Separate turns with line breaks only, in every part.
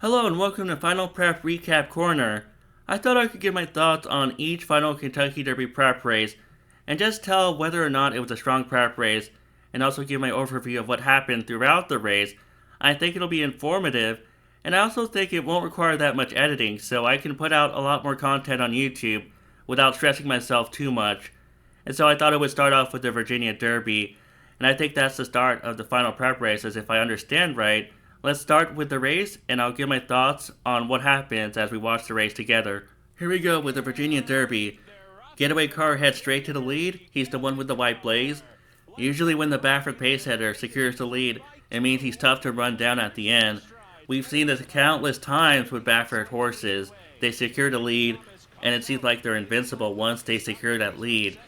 Hello and welcome to Final Prep Recap Corner. I thought I could give my thoughts on each final Kentucky Derby prep race and just tell whether or not it was a strong prep race and also give my overview of what happened throughout the race. I think it'll be informative and I also think it won't require that much editing so I can put out a lot more content on YouTube without stressing myself too much. And so I thought I would start off with the Virginia Derby, and I think that's the start of the final prep race as if I understand right. Let's start with the race, and I'll give my thoughts on what happens as we watch the race together. Here we go with the Virginia Derby. Getaway car heads straight to the lead. He's the one with the white blaze. Usually when the Baffert pacesetter secures the lead, it means he's tough to run down at the end. We've seen this countless times with Baffert horses. They secure the lead, and it seems like they're invincible once they secure that lead.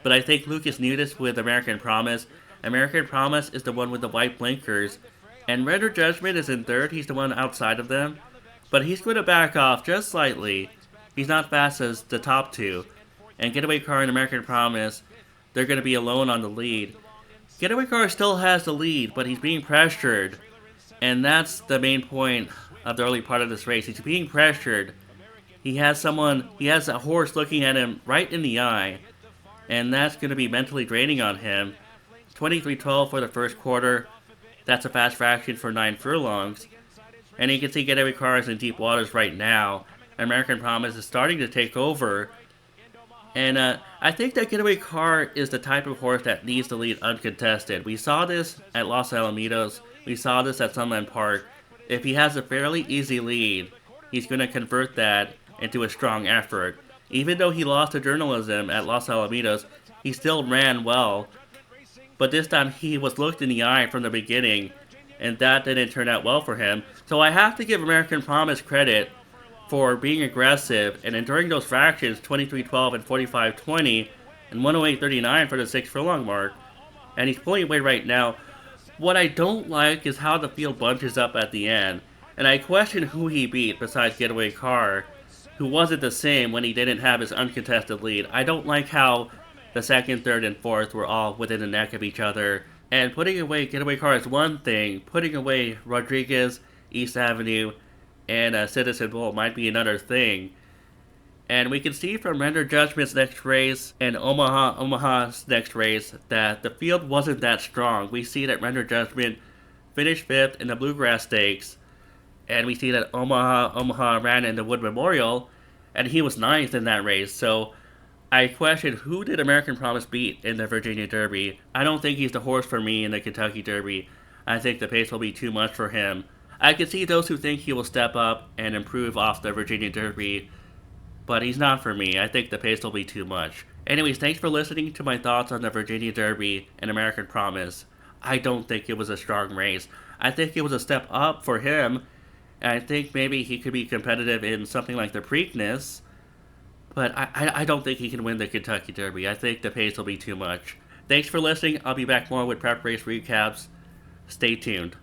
But I think Lucas Nudis with American Promise. American Promise is the one with the white blinkers. And Render Judgment is in third, he's the one outside of them. But he's going to back off just slightly. He's not fast as the top two. And Getaway Car and American Promise, they're going to be alone on the lead. Getaway Car still has the lead, but he's being pressured. And that's the main point of the early part of this race. He's being pressured. He has a horse looking at him right in the eye. And that's going to be mentally draining on him. 23-12 for the first quarter. That's a fast fraction for 9 furlongs. And you can see Getaway Car is in deep waters right now. American Promise is starting to take over. And I think that Getaway Car is the type of horse that needs to lead uncontested. We saw this at Los Alamitos. We saw this at Sunland Park. If he has a fairly easy lead, he's going to convert that into a strong effort. Even though he lost to journalism at Los Alamitos, he still ran well. But this time he was looked in the eye from the beginning, and that didn't turn out well for him. So I have to give American Promise credit for being aggressive and enduring those fractions, 23-12 and 45-20, and 108-39 for the 6 furlong mark. And he's pulling away right now. What I don't like is how the field bunches up at the end, and I question who he beat besides Getaway Car, who wasn't the same when he didn't have his uncontested lead. I don't like how the second, third, and fourth were all within the neck of each other. And putting away Getaway Car is one thing. Putting away Rodriguez, East Avenue, and Citizen Bull might be another thing. And we can see from Render Judgment's next race and Omaha's next race that the field wasn't that strong. We see that Render Judgment finished 5th in the Bluegrass Stakes. And we see that Omaha ran in the Wood Memorial, and he was 9th in that race. So I question who did American Promise beat in the Virginia Derby. I don't think he's the horse for me in the Kentucky Derby. I think the pace will be too much for him. I can see those who think he will step up and improve off the Virginia Derby, but he's not for me. I think the pace will be too much. Anyways, thanks for listening to my thoughts on the Virginia Derby and American Promise. I don't think it was a strong race. I think it was a step up for him, and I think maybe he could be competitive in something like the Preakness. But I don't think he can win the Kentucky Derby. I think the pace will be too much. Thanks for listening. I'll be back more with prep race recaps. Stay tuned.